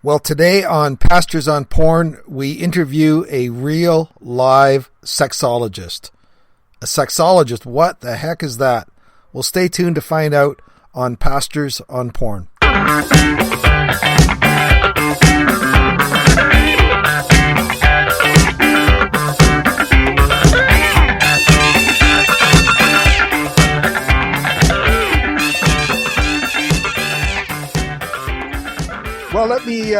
Well, today on Pastors on Porn, we interview a real live sexologist. A sexologist, what the heck is that? Well, stay tuned to find out on Pastors on Porn. Well, let me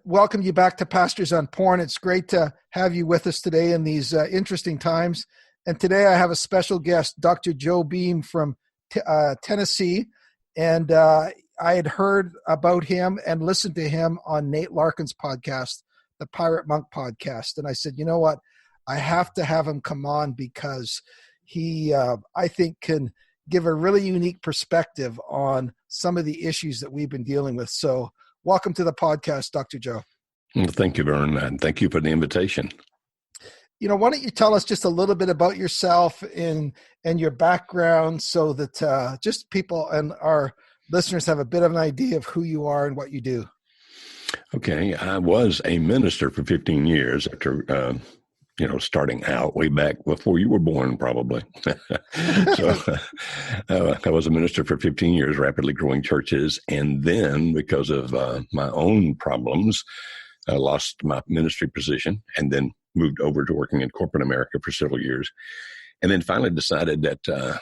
welcome you back to Pastors on Porn. It's great to have you with us today in these interesting times. And today I have a special guest, Dr. Joe Beam from Tennessee. And I had heard about him and listened to him on Nate Larkin's podcast, the Pirate Monk podcast. And I said, you know what? I have to have him come on because he, I think, can give a really unique perspective on some of the issues that we've been dealing with. So welcome to the podcast, Dr. Joe. Well, thank you, Vern, and thank you for the invitation. You know, why don't you tell us just a little bit about yourself and your background so that just people and our listeners have a bit of an idea of who you are and what you do. Okay, I was a minister for 15 years after, starting out way back before you were born, probably. So I was a minister for 15 years, rapidly growing churches. And then because of my own problems, I lost my ministry position and then moved over to working in corporate America for several years. And then finally decided that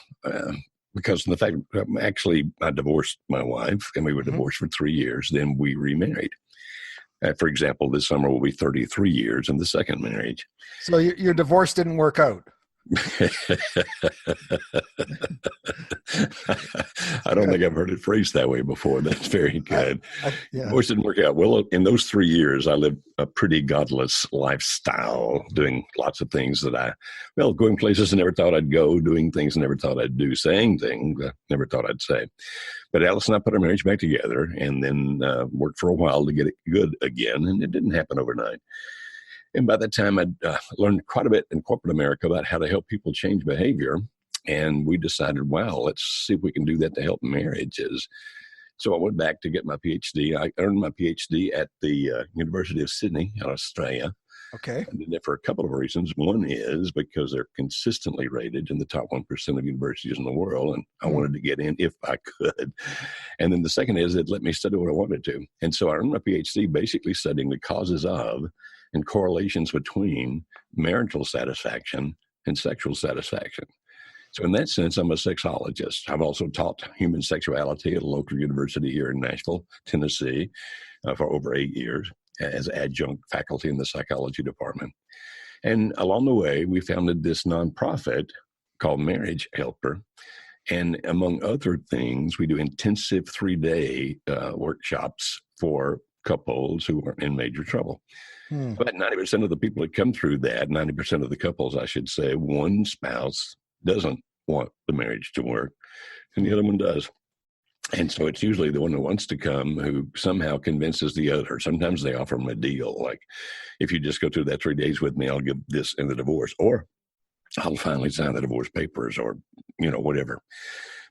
because of the fact actually I divorced my wife and we were divorced for 3 years, then we remarried. For example, this summer will be 33 years in the second marriage. So your divorce didn't work out. I don't think I've heard it phrased that way before. That's very good. Divorce didn't work out. Well, in those 3 years, I lived a pretty godless lifestyle, doing lots of things that going places I never thought I'd go, doing things I never thought I'd do, saying things I never thought I'd say. But Alice and I put our marriage back together and then worked for a while to get it good again, and it didn't happen overnight. And by that time, I'd learned quite a bit in corporate America about how to help people change behavior. And we decided, wow, let's see if we can do that to help marriages. So I went back to get my PhD. I earned my PhD at the University of Sydney in Australia. Okay. I did that for a couple of reasons. One is because they're consistently rated in the top 1% of universities in the world, and I wanted to get in if I could. And then the second is it let me study what I wanted to. And so I earned my PhD basically studying the causes of and correlations between marital satisfaction and sexual satisfaction. So in that sense, I'm a sexologist. I've also taught human sexuality at a local university here in Nashville, Tennessee, for over 8 years as adjunct faculty in the psychology department. And along the way, we founded this nonprofit called Marriage Helper. And among other things, we do intensive 3-day workshops for couples who are in major trouble. About 90% of the people that come through that, 90% of the couples, I should say, one spouse doesn't want the marriage to work, and the other one does. And so it's usually the one who wants to come who somehow convinces the other. Sometimes they offer them a deal, like, if you just go through that 3 days with me, I'll give this in the divorce, or I'll finally sign the divorce papers, or, whatever.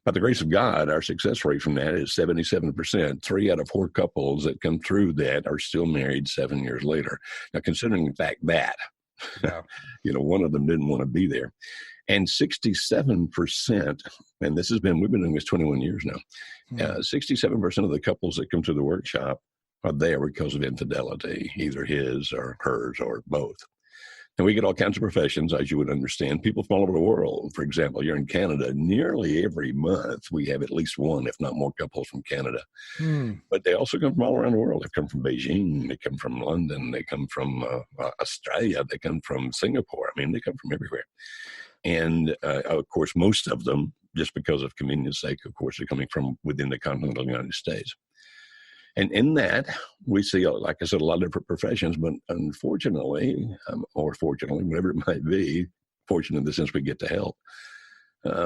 By the grace of God, our success rate from that is 77%. 3 out of 4 couples that come through that are still married 7 years later. Now, considering the fact that, one of them didn't want to be there. And 67%, and we've been doing this 21 years now, 67% of the couples that come to the workshop are there because of infidelity, either his or hers or both. And we get all kinds of professions, as you would understand, people from all over the world. For example, you're in Canada, nearly every month we have at least one, if not more, couples from Canada. But they also come from all around the world. They come from Beijing, they come from London, they come from Australia, they come from Singapore. I mean, they come from everywhere. And of course, most of them, just because of convenience sake, of course, are coming from within the continental United States. And in that, we see, like I said, a lot of different professions, but unfortunately, or fortunately, whatever it might be, fortunate in the sense we get to help,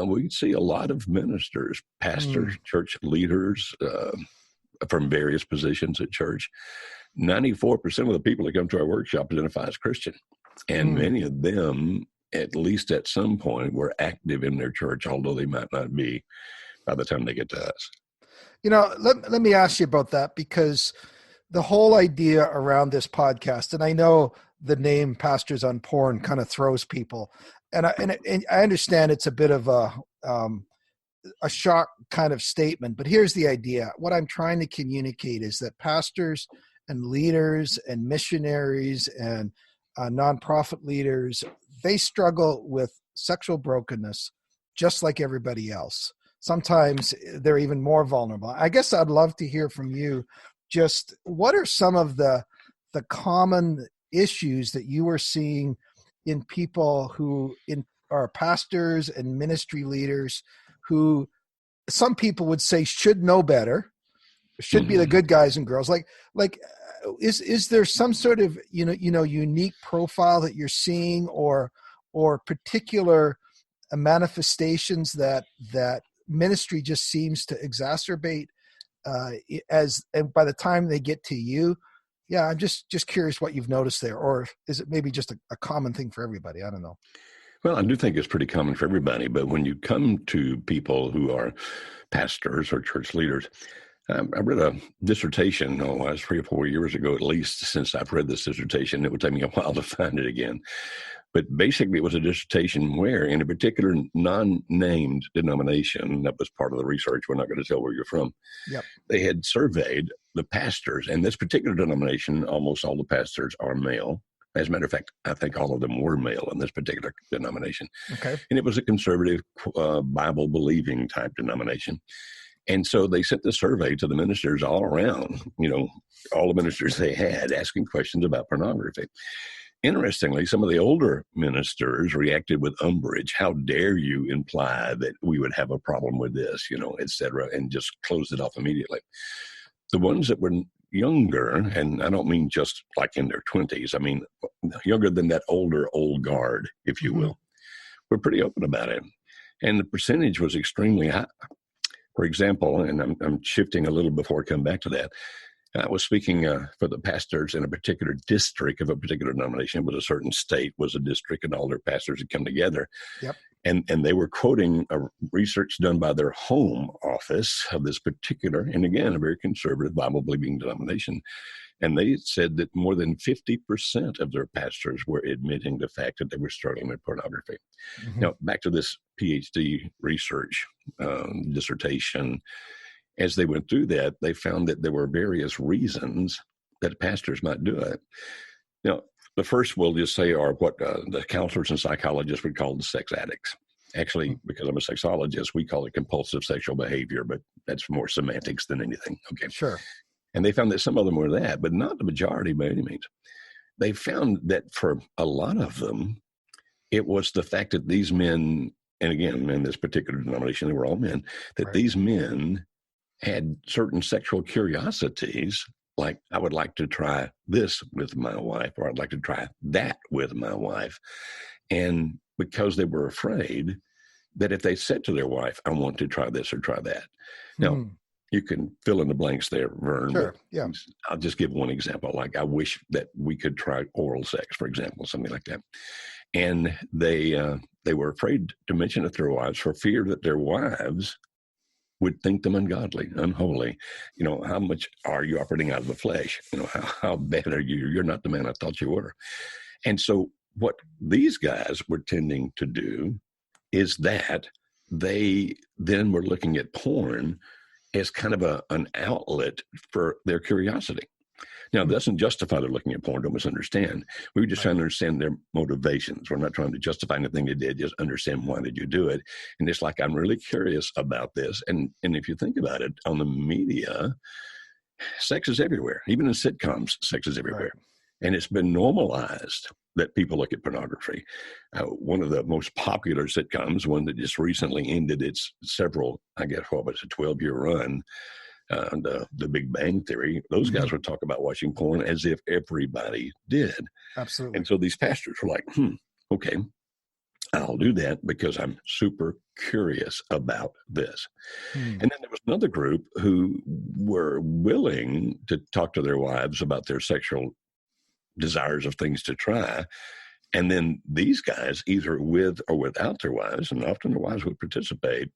we see a lot of ministers, pastors, church leaders from various positions at church. 94% of the people that come to our workshop identify as Christian. And many of them, at least at some point, were active in their church, although they might not be by the time they get to us. Let me ask you about that, because the whole idea around this podcast, and I know the name Pastors on Porn kind of throws people, and I understand it's a bit of a shock kind of statement, but here's the idea. What I'm trying to communicate is that pastors and leaders and missionaries and nonprofit leaders, they struggle with sexual brokenness just like everybody else. Sometimes they're even more vulnerable. I guess I'd love to hear from you just what are some of the common issues that you are seeing in people who are pastors and ministry leaders who some people would say should know better, should be the good guys and girls. Is there some sort of unique profile that you're seeing, or particular manifestations that ministry just seems to exacerbate and by the time they get to you? Yeah, I'm just curious what you've noticed there, or is it maybe just a common thing for everybody? I don't know. Well, I do think it's pretty common for everybody, but when you come to people who are pastors or church leaders, I read a dissertation, it was 3 or 4 years ago at least, since I've read this dissertation. It would take me a while to find it again. But basically, it was a dissertation where, in a particular non-named denomination, that was part of the research, we're not going to tell where you're from, yep, they had surveyed the pastors. And this particular denomination, almost all the pastors are male. As a matter of fact, I think all of them were male in this particular denomination. Okay. And it was a conservative, Bible-believing type denomination. And so they sent the survey to the ministers all around, all the ministers they had, asking questions about pornography. Interestingly, some of the older ministers reacted with umbrage. How dare you imply that we would have a problem with this, et cetera, and just closed it off immediately. The ones that were younger, and I don't mean just like in their 20s, I mean younger than that old guard, if you will, were pretty open about it. And the percentage was extremely high. For example, and I'm shifting a little before I come back to that, I was speaking for the pastors in a particular district of a particular denomination. It was a certain state, was a district, and all their pastors had come together. Yep. And they were quoting a research done by their home office of this particular, and again, a very conservative Bible-believing denomination. And they said that more than 50% of their pastors were admitting the fact that they were struggling with pornography. Mm-hmm. Now, back to this PhD research dissertation, as they went through that, they found that there were various reasons that pastors might do it. The first we'll just say are what the counselors and psychologists would call the sex addicts. Actually, because I'm a sexologist, we call it compulsive sexual behavior, but that's more semantics than anything. Okay. Sure. And they found that some of them were that, but not the majority by any means. They found that for a lot of them, it was the fact that these men, and again, in this particular denomination, they were all men, that these men had certain sexual curiosities, like I would like to try this with my wife, or I'd like to try that with my wife. And because they were afraid that if they said to their wife, I want to try this or try that. Now, you can fill in the blanks there, Vern. Sure, yeah. I'll just give one example. Like I wish that we could try oral sex, for example, something like that. And they were afraid to mention it to their wives for fear that their wives would think them ungodly, unholy. How much are you operating out of the flesh? How bad are you? You're not the man I thought you were. And so what these guys were tending to do is that they then were looking at porn as kind of an outlet for their curiosity. Now, it doesn't justify their looking at porn, don't misunderstand. We were just trying to understand their motivations. We're not trying to justify anything they did, just understand why did you do it. And it's like, I'm really curious about this. And if you think about it, on the media, sex is everywhere. Even in sitcoms, sex is everywhere. Right. And it's been normalized that people look at pornography. One of the most popular sitcoms, one that just recently ended its several, 12-year run, the Big Bang Theory, those guys would talk about watching porn as if everybody did. Absolutely. And so these pastors were like, okay, I'll do that because I'm super curious about this. And then there was another group who were willing to talk to their wives about their sexual desires of things to try. And then these guys, either with or without their wives, and often their wives would participate,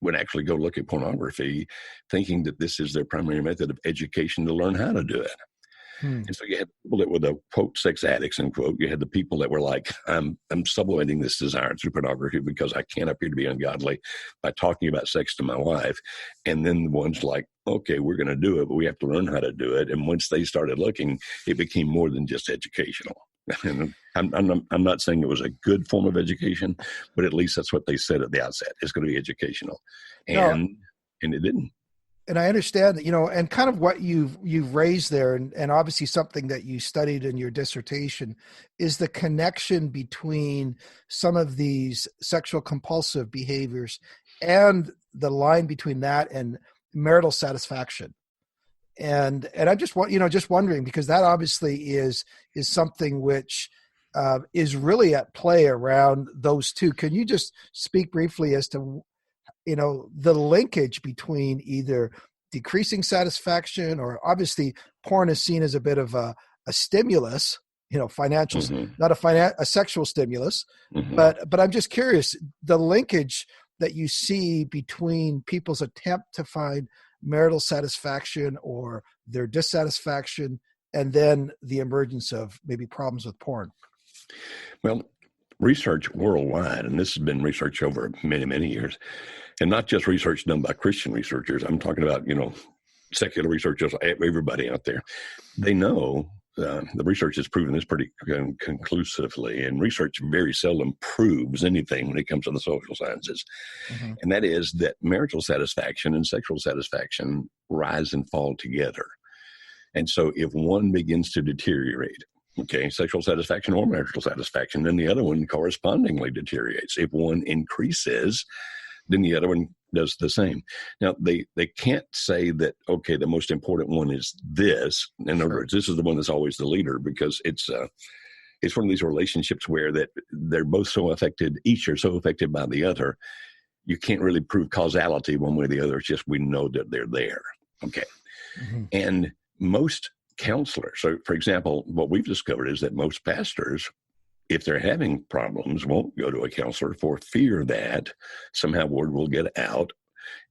would actually go look at pornography thinking that this is their primary method of education to learn how to do it. Hmm. And so you had people that were the, quote, sex addicts, unquote. You had the people that were like, I'm sublimating this desire through pornography because I can't appear to be ungodly by talking about sex to my wife. And then the ones like, okay, we're going to do it, but we have to learn how to do it. And once they started looking, it became more than just educational. And I'm not saying it was a good form of education, but at least that's what they said at the outset. It's going to be educational. And it didn't. And I understand that, and kind of what you've raised there, and obviously something that you studied in your dissertation, is the connection between some of these sexual compulsive behaviors and the line between that and marital satisfaction. And I just wondering, because that obviously is something which is really at play around those two. Can you just speak briefly as to the linkage between either decreasing satisfaction, or obviously porn is seen as a bit of a stimulus, financial, not a sexual stimulus, but I'm just curious, the linkage that you see between people's attempt to find marital satisfaction or their dissatisfaction, and then the emergence of maybe problems with porn. Well, research worldwide, and this has been research over many, many years, and not just research done by Christian researchers. I'm talking about, secular researchers, everybody out there. They know the research has proven this pretty conclusively, and research very seldom proves anything when it comes to the social sciences. And that is that marital satisfaction and sexual satisfaction rise and fall together. And so if one begins to deteriorate, sexual satisfaction or marital satisfaction, then the other one correspondingly deteriorates. If one increases, then the other one does the same. Now, they can't say that, the most important one is this. In other words, this is the one that's always the leader, because it's one of these relationships where that they're both so affected, each are so affected by the other. You can't really prove causality one way or the other. It's just we know that they're there. And most counselors, so for example, what we've discovered is that most pastors, if they're having problems, won't go to a counselor for fear that somehow word will get out,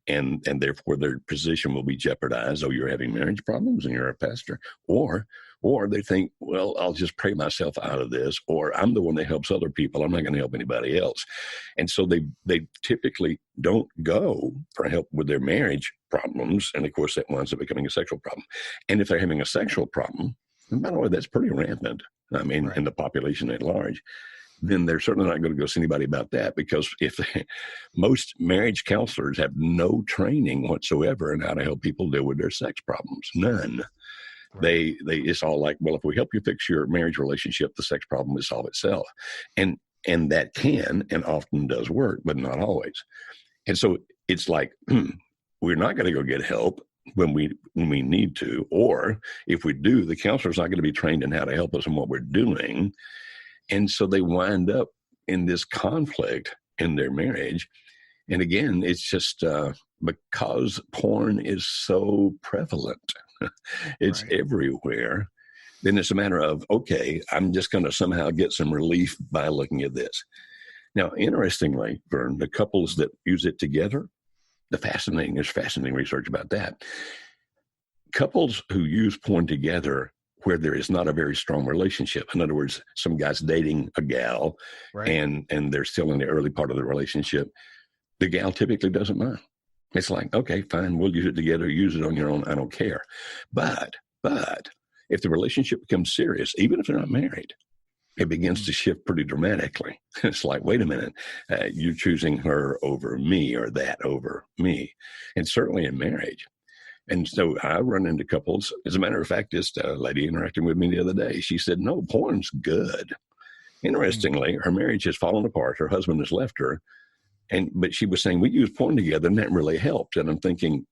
and therefore their position will be jeopardized. Oh, you're having marriage problems and you're a pastor, or they think, well, I'll just pray myself out of this, or I'm the one that helps other people, I'm not going to help anybody else. And so they typically don't go for help with their marriage problems, and of course that winds up becoming a sexual problem. And if they're having a sexual problem, and by the way, that's pretty rampant, in the population at large, then they're certainly not going to go see anybody about that, because most marriage counselors have no training whatsoever in how to help people deal with their sex problems. None. Right. They it's all like, well, if we help you fix your marriage relationship, the sex problem will solve itself. And that can and often does work, but not always. And so it's like, we're not going to go get help when we need to, or if we do, the counselor's not going to be trained in how to help us in what we're doing. And so they wind up in this conflict in their marriage. And again, it's just because porn is so prevalent, it's everywhere, then it's a matter of, I'm just going to somehow get some relief by looking at this. Now, interestingly, Vern, the couples that use it together, there's fascinating research about that. Couples who use porn together where there is not a very strong relationship. In other words, some guy's dating a gal, and they're still in the early part of the relationship. The gal typically doesn't mind. It's like, okay, fine, we'll use it together, use it on your own, I don't care. But if the relationship becomes serious, even if they're not married, it begins to shift pretty dramatically. It's like, wait a minute, you're choosing her over me, or that over me. And certainly in marriage. And so I run into couples. As a matter of fact, just a lady interacting with me the other day, she said, no, porn's good. Interestingly, her marriage has fallen apart. Her husband has left her. But she was saying, we use porn together, and that really helped. And I'm thinking,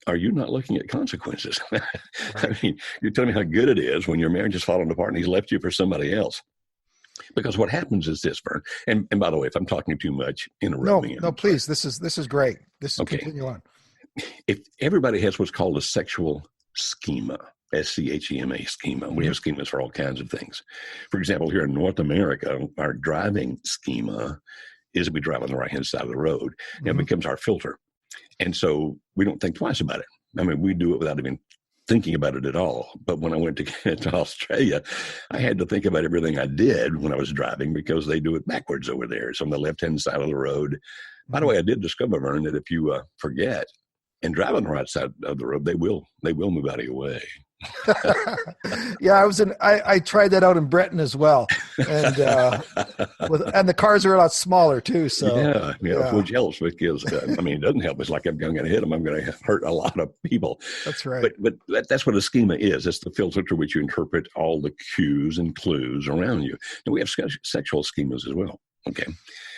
are you not looking at consequences? I mean, you're telling me how good it is when your marriage has fallen apart and he's left you for somebody else. Because what happens is this, Vern, and by the way, if I'm talking too much, interrupt me. No, please. This is great. Continue on. If everybody has what's called a sexual schema, SCHEMA schema. We have schemas for all kinds of things. For example, here in North America, our driving schema is we drive on the right-hand side of the road, and it becomes our filter. And so we don't think twice about it. I mean, we do it without even thinking about it at all. But when I went to Australia, I had to think about everything I did when I was driving because they do it backwards over there. It's on the left-hand side of the road. By the way, I did discover, Vern, that if you forget and drive on the right side of the road, they will move out of your way. Yeah, I tried that out in Breton as well, and and the cars are a lot smaller too. So yeah. Which helps because it doesn't help. It's like I'm going to hit them. I'm going to hurt a lot of people. That's right. But that's what a schema is. It's the filter through which you interpret all the cues and clues around you. And we have sexual schemas as well. Okay.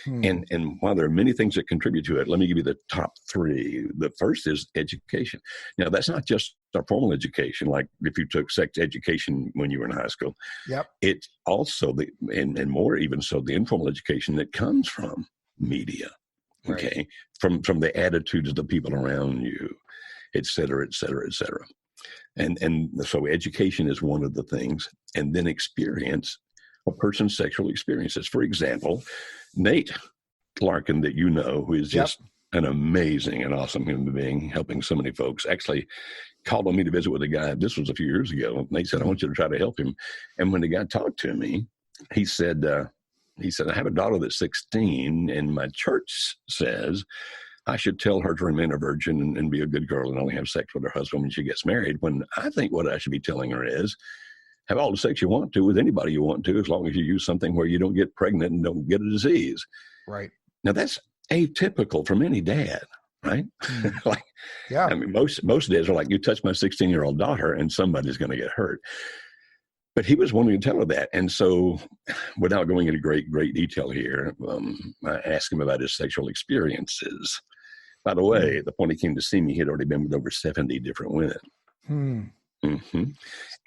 And while there are many things that contribute to it, let me give you the top three. The first is education. Now, that's not just a formal education, like if you took sex education when you were in high school. Yep. It's also and more even so, the informal education that comes from media, okay, right. from the attitudes of the people around you, et cetera, et cetera, et cetera. And so education is one of the things. And then experience, a person's sexual experiences. For example, Nate Larkin, that you know, who is just an amazing and awesome human being, helping so many folks, actually called on me to visit with a guy. This was a few years ago. Nate said, I want you to try to help him. And when the guy talked to me, he said, I have a daughter that's 16, and my church says I should tell her to remain a virgin and be a good girl and only have sex with her husband when she gets married. When I think what I should be telling her is, have all the sex you want to with anybody you want to, as long as you use something where you don't get pregnant and don't get a disease. Right. Now, that's atypical from any dad, right? Most dads are like, you touch my 16-year-old daughter and somebody's going to get hurt. But he was wanting to tell her that. And so without going into great detail here, I asked him about his sexual experiences. By the way, the point he came to see me, he had already been with over 70 different women. Mm-hmm.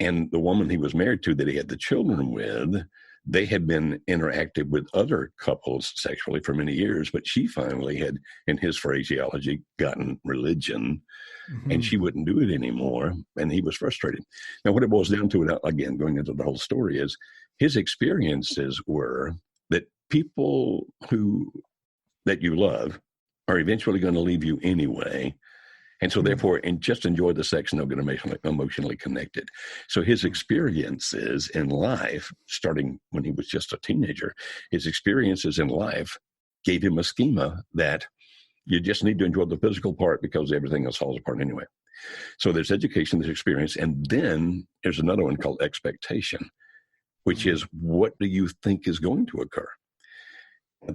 And the woman he was married to that he had the children with, they had been interactive with other couples sexually for many years, but she finally had, in his phraseology, gotten religion, and she wouldn't do it anymore, and he was frustrated. Now, what it boils down to, again, going into the whole story, is his experiences were that people that you love are eventually going to leave you anyway. And so therefore, and just enjoy the sex and they'll get emotionally connected. So his experiences in life, starting when he was just a teenager, his experiences in life gave him a schema that you just need to enjoy the physical part because everything else falls apart anyway. So there's education, there's experience, and then there's another one called expectation, which is, what do you think is going to occur?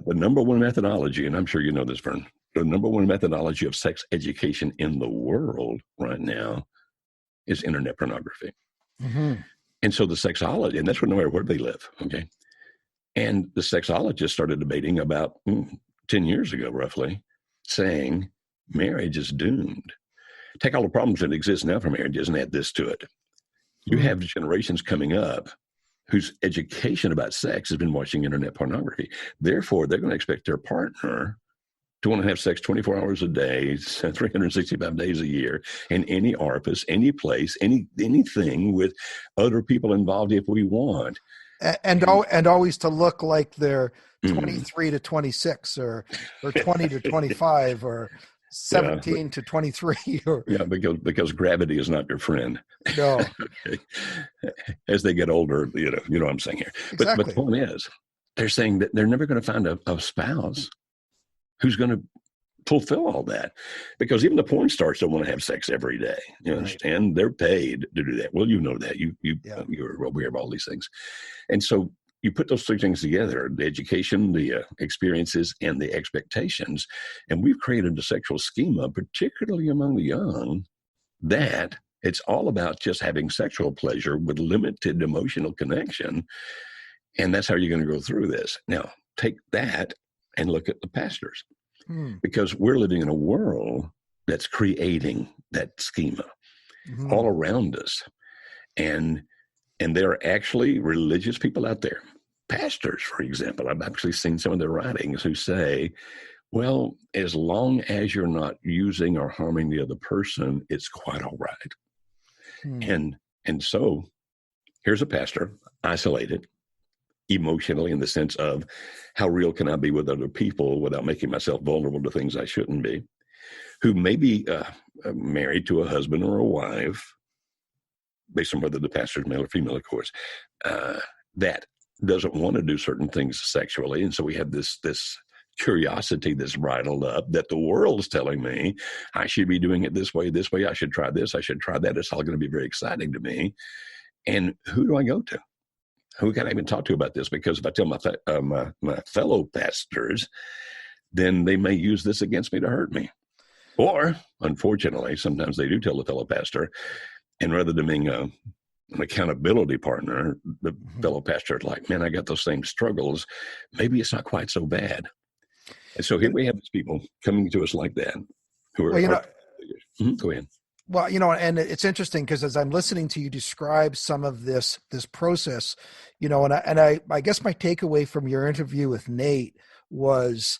The number one methodology, and I'm sure you know this, Vern, the number one methodology of sex education in the world right now is internet pornography. And so the sexology, and that's no matter where they live, okay? And the sexologists started debating about 10 years ago, roughly, saying marriage is doomed. Take all the problems that exist now for marriages and add this to it. You have generations coming up whose education about sex has been watching internet pornography. Therefore, they're going to expect their partner to want to have sex 24 hours a day, 365 days a year, in any orifice, any place, anything with other people involved if we want. And always to look like they're 23 to 26 or 20 to 25 or 17 to 23. Because gravity is not your friend. No. As they get older, you know what I'm saying here. Exactly. But the point is, they're saying that they're never going to find a spouse who's going to fulfill all that, because even the porn stars don't want to have sex every day. You understand? They're paid to do that. Well, you know that. You're aware of all these things. And so you put those three things together, the education, the experiences, and the expectations, and we've created a sexual schema, particularly among the young, that it's all about just having sexual pleasure with limited emotional connection. And that's how you're going to go through this. Now, take that and look at the pastors, because we're living in a world that's creating that schema all around us. And there are actually religious people out there, pastors, for example. I've actually seen some of their writings who say, well, as long as you're not using or harming the other person, it's quite all right. And so here's a pastor, isolated emotionally, in the sense of how real can I be with other people without making myself vulnerable to things I shouldn't be, who may be married to a husband or a wife based on whether the pastor is male or female, of course, that doesn't want to do certain things sexually. And so we have this curiosity that's bridled up that the world's telling me I should be doing it this way, I should try this, I should try that. It's all going to be very exciting to me. And who do I go to? Who can I even talk to about this? Because if I tell my fellow pastors, then they may use this against me to hurt me. Or, unfortunately, sometimes they do tell the fellow pastor, and rather than being an accountability partner, the fellow pastor is like, man, I got those same struggles. Maybe it's not quite so bad. And so here we have these people coming to us like that. Who are, go ahead. Well, and it's interesting because as I'm listening to you describe some of this process, and I guess my takeaway from your interview with Nate was,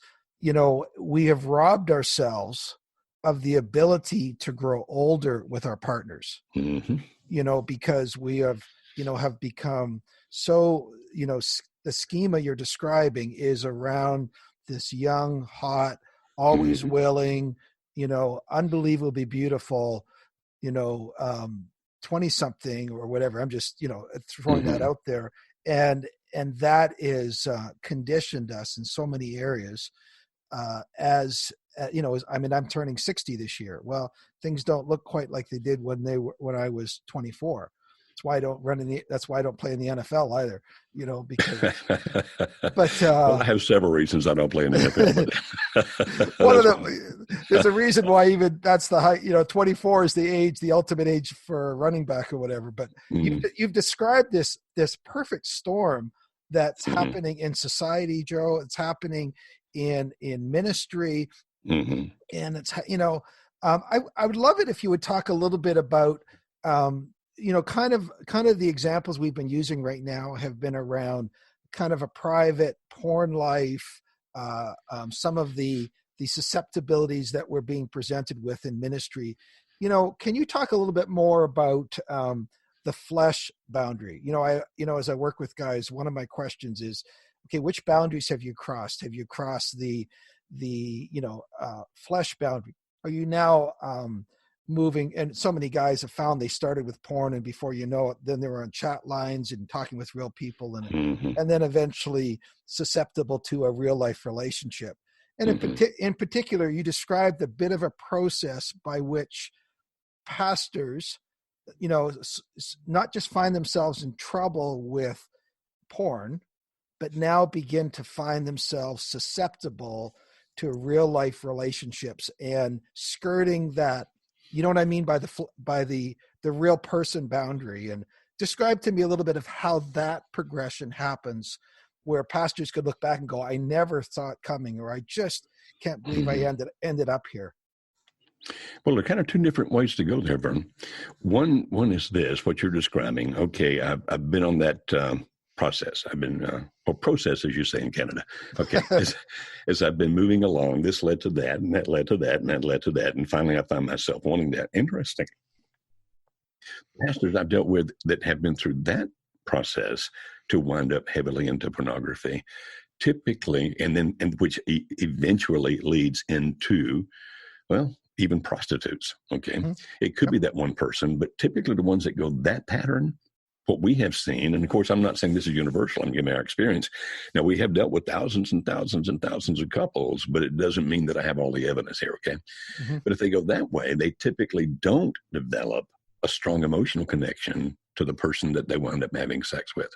we have robbed ourselves of the ability to grow older with our partners, because we have become so, the schema you're describing is around this young, hot, always willing, unbelievably beautiful, 20 something or whatever. I'm just, throwing that out there. And that is conditioned us in so many areas I'm turning 60 this year. Well, things don't look quite like they did when I was 24. That's why I don't that's why I don't play in the NFL either, because, but, I have several reasons I don't play in the NFL. One of them, there's a reason why even that's the height, 24 is the ultimate age for a running back or whatever. But you've described this perfect storm that's happening in society, Joe. It's happening in ministry. And it's, I would love it if you would talk a little bit about, kind of the examples we've been using right now have been around kind of a private porn life, some of the susceptibilities that we're being presented with in ministry. Can you talk a little bit more about the flesh boundary? As I work with guys, one of my questions is, okay, which boundaries have you crossed? Have you crossed the flesh boundary? Are you now moving? And so many guys have found they started with porn, and before you know it, then they were on chat lines and talking with real people, and then eventually susceptible to a real life relationship. And in particular, you described a bit of a process by which pastors, not just find themselves in trouble with porn, but now begin to find themselves susceptible to real life relationships and skirting that. You know what I mean by the real person boundary? And describe to me a little bit of how that progression happens, where pastors could look back and go, I never saw it coming, or I just can't believe I ended up here. Well, there are kind of two different ways to go there, Vern. One is this, what you're describing. Okay, I've been on that process. I've been, process, as you say in Canada. Okay, as I've been moving along, this led to that, and that led to that, and that led to that, and finally I found myself wanting that. Interesting. Pastors I've dealt with that have been through that process to wind up heavily into pornography, typically, and which eventually leads into, well, even prostitutes. Okay, it could be that one person, but typically the ones that go that pattern, what we have seen, and of course, I'm not saying this is universal, I'm giving our experience. Now, we have dealt with thousands and thousands and thousands of couples, but it doesn't mean that I have all the evidence here, okay? But if they go that way, they typically don't develop a strong emotional connection to the person that they wind up having sex with.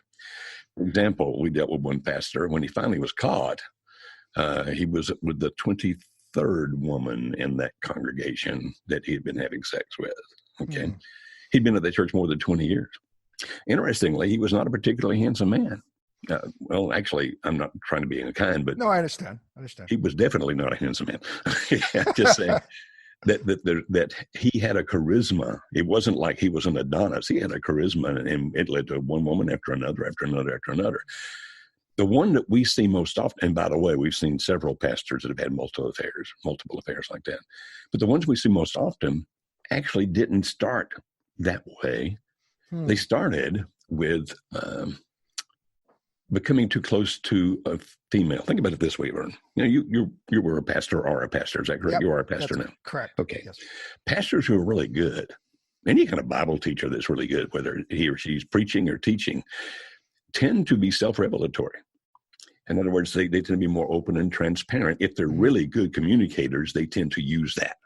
For example, we dealt with one pastor, when he finally was caught, he was with the 23rd woman in that congregation that he had been having sex with, okay? He'd been at that church more than 20 years. Interestingly, he was not a particularly handsome man. Well, actually, I'm not trying to be unkind, but no, I understand. He was definitely not a handsome man. Just saying that he had a charisma. It wasn't like he was an Adonis. He had a charisma, and it led to one woman after another, after another, after another. The one that we see most often, and by the way, we've seen several pastors that have had multiple affairs like that. But the ones we see most often actually didn't start that way. They started with becoming too close to a female. Think about it this way, Vern. You were a pastor or are a pastor. Is that correct? Yep, you are a pastor now. Correct. Okay. Yes. Pastors who are really good any kind of Bible teacher that's really good, whether he or she's preaching or teaching, tend to be self-revelatory. In other words, they tend to be more open and transparent. If they're really good communicators, they tend to use that.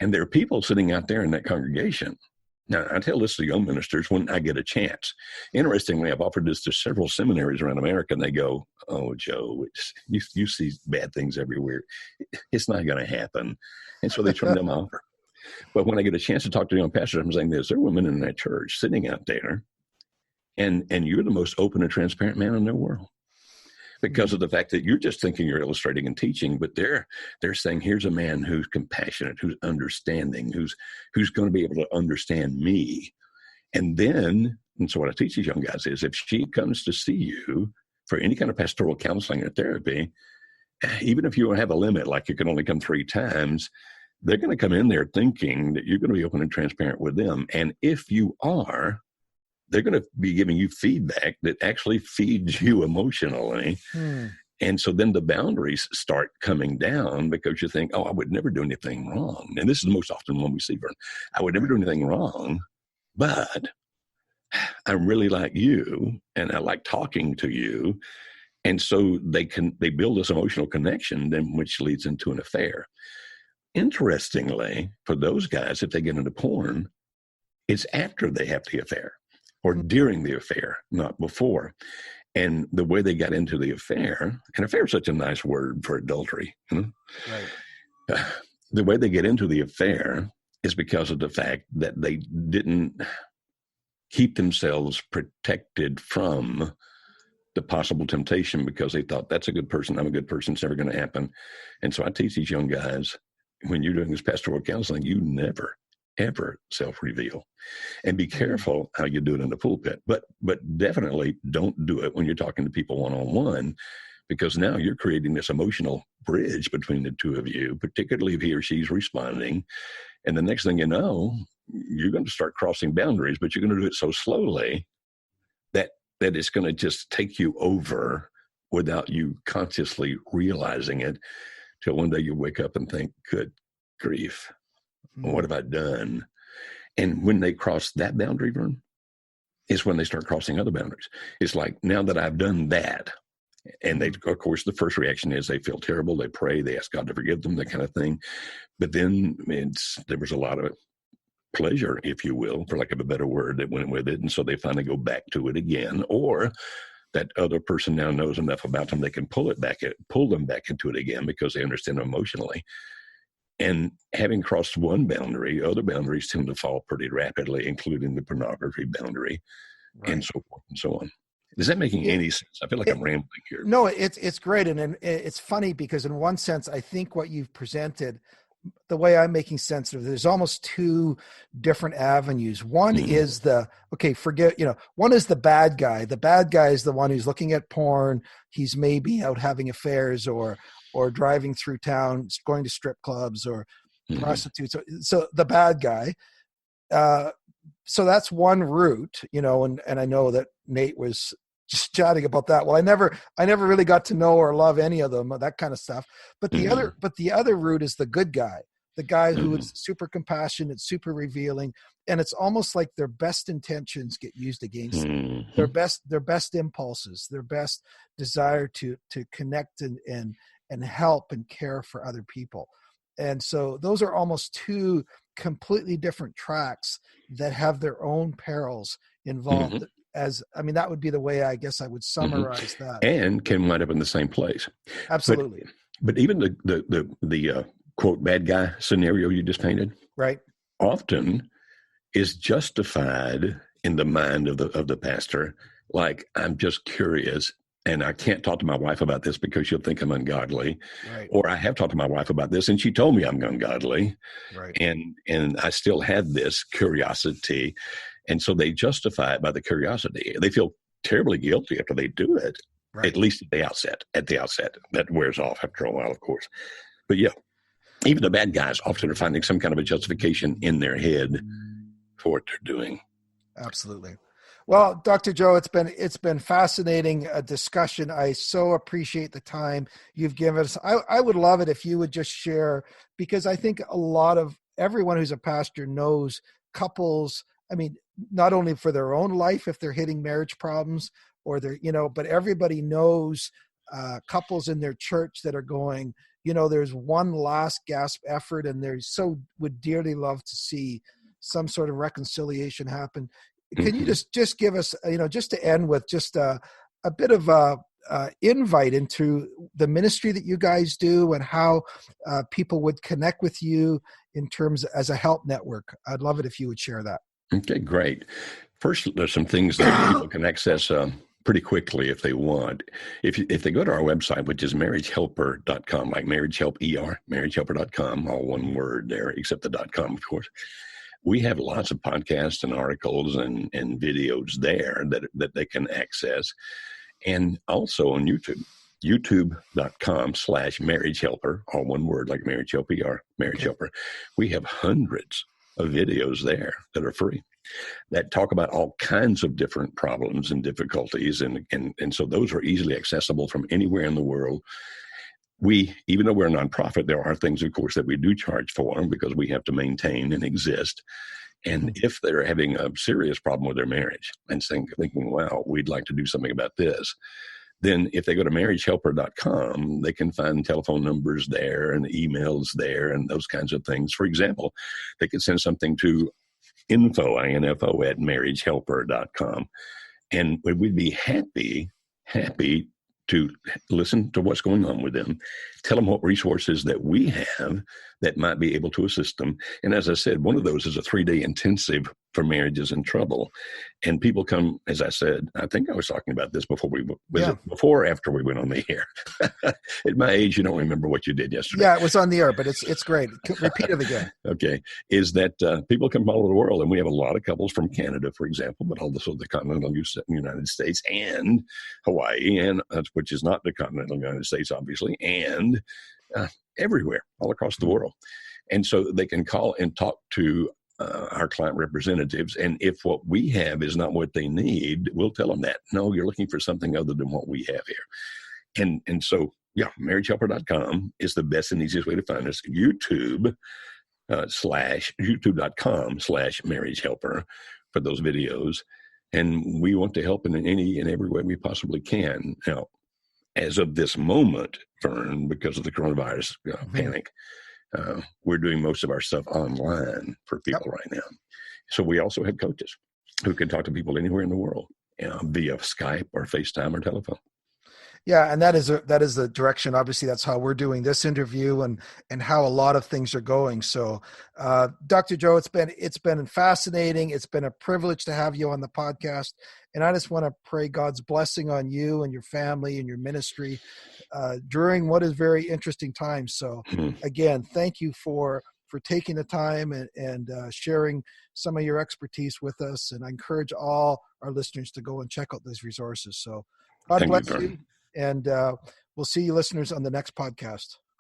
And there are people sitting out there in that congregation. Now, I tell this to young ministers when I get a chance. Interestingly, I've offered this to several seminaries around America, and they go, "Oh, Joe, you see bad things everywhere. It's not going to happen." And so they turn them off. But when I get a chance to talk to young pastors, I'm saying this: there are women in that church sitting out there, and you're the most open and transparent man in the world, because of the fact that you're just thinking you're illustrating and teaching, but they're saying, here's a man who's compassionate, who's understanding, who's going to be able to understand me. And so what I teach these young guys is, if she comes to see you for any kind of pastoral counseling or therapy, even if you don't have a limit, like you can only come 3 times, they're going to come in there thinking that you're going to be open and transparent with them. And if you are, they're going to be giving you feedback that actually feeds you emotionally. And so then the boundaries start coming down, because you think, oh, I would never do anything wrong. And this is the most often one we see, Vern. I would never do anything wrong, but I really like you and I like talking to you. And so they build this emotional connection, then which leads into an affair. Interestingly, for those guys, if they get into porn, it's after they have the affair, or during the affair, not before. And the way they got into the affair, and affair is such a nice word for adultery, you know? Right. The way they get into the affair is because of the fact that they didn't keep themselves protected from the possible temptation, because they thought, that's a good person, I'm a good person, it's never going to happen. And so I teach these young guys, when you're doing this pastoral counseling, you never, ever self-reveal, and be careful how you do it in the pulpit, but definitely don't do it when you're talking to people one-on-one, because now you're creating this emotional bridge between the two of you, particularly if he or she's responding. And the next thing you know, you're going to start crossing boundaries, but you're going to do it so slowly that it's going to just take you over without you consciously realizing it, till one day you wake up and think, good grief, what have I done? And when they cross that boundary, Vern, is when they start crossing other boundaries. It's like, now that I've done that, and they, of course, the first reaction is they feel terrible. They pray, they ask God to forgive them, that kind of thing. But then there was a lot of pleasure, if you will, for lack of a better word, that went with it. And so they finally go back to it again, or that other person now knows enough about them, they can pull them back into it again, because they understand emotionally. And having crossed one boundary, other boundaries tend to fall pretty rapidly, including the pornography boundary, right, and so forth and so on. Is that making any sense? I feel like I'm rambling here. No, it's great. And it's funny, because in one sense, I think what you've presented, the way I'm making sense of it, there's almost 2 different avenues. One is one is the bad guy. The bad guy is the one who's looking at porn. He's maybe out having affairs, or driving through town, going to strip clubs or prostitutes. So the bad guy. So that's one route, and I know that Nate was just chatting about that. Well, I never really got to know or love any of them, that kind of stuff. But the other route is the good guy, the guy who is super compassionate, super revealing, and it's almost like their best intentions get used against them. Their best impulses, their best desire to connect and help and care for other people. And so those are almost 2 completely different tracks that have their own perils involved. That would be the way I guess I would summarize that. And can wind up in the same place. Absolutely. But even the quote bad guy scenario you just painted, right, often is justified in the mind of the pastor. Like, I'm just curious, and I can't talk to my wife about this because she'll think I'm ungodly. Right. Or I have talked to my wife about this and she told me I'm ungodly. Right. And I still have this curiosity. And so they justify it by the curiosity. They feel terribly guilty after they do it, right, at least at the outset. That wears off after a while, of course. But yeah, even the bad guys often are finding some kind of a justification in their head for what they're doing. Absolutely. Well, Dr. Joe, it's been fascinating discussion. I so appreciate the time you've given us. I would love it if you would just share, because I think a lot of everyone who's a pastor knows couples, I mean, not only for their own life, if they're hitting marriage problems or they're, but everybody knows couples in their church that are going, there's one last gasp effort and they would dearly love to see some sort of reconciliation happen. Can you just give us, just to end with just a bit of a invite into the ministry that you guys do and how people would connect with you in terms as a help network? I'd love it if you would share that. Okay, great. First, there's some things that people can access pretty quickly if they want. If they go to our website, which is marriagehelper.com, like marriage help ER, marriagehelper.com, all one word there, except the .com, of course. We have lots of podcasts and articles and videos there that they can access. And also on YouTube, youtube.com/marriagehelper, all one word, like marriage help ER, marriage helper. We have hundreds of videos there that are free that talk about all kinds of different problems and difficulties. And so those are easily accessible from anywhere in the world. Even though we're a nonprofit, there are things, of course, that we do charge for because we have to maintain and exist. And if they're having a serious problem with their marriage and thinking, wow, we'd like to do something about this, then if they go to marriagehelper.com, they can find telephone numbers there and emails there and those kinds of things. For example, they could send something to info at marriagehelper.com. And we'd be happy to listen to what's going on with them, tell them what resources that we have that might be able to assist them. And as I said, one of those is a 3-day intensive for marriages in trouble. And people come, as I said, I think I was talking about this before before or after we went on the air? At my age, you don't remember what you did yesterday. Yeah, it was on the air, but it's great. Repeat it again. Okay. Is that people come from all over the world, and we have a lot of couples from Canada, for example, but also the continental United States and Hawaii, and which is not the continental United States, obviously, and everywhere, all across the world. And so they can call and talk to our client representatives. And if what we have is not what they need, we'll tell them that. No, you're looking for something other than what we have here. And so, yeah, marriagehelper.com is the best and easiest way to find us. youtube.com/marriagehelper for those videos. And we want to help in any and every way we possibly can. Now, as of this moment, Fern, because of the coronavirus panic, we're doing most of our stuff online for people right now. So we also have coaches who can talk to people anywhere in the world via Skype or FaceTime or telephone. Yeah, and that is the direction. Obviously, that's how we're doing this interview and how a lot of things are going. So, Dr. Joe, it's been fascinating. It's been a privilege to have you on the podcast, and I just want to pray God's blessing on you and your family and your ministry during what is very interesting times. So, again, thank you for taking the time and sharing some of your expertise with us. And I encourage all our listeners to go and check out those resources. So, God bless you. And we'll see you listeners on the next podcast.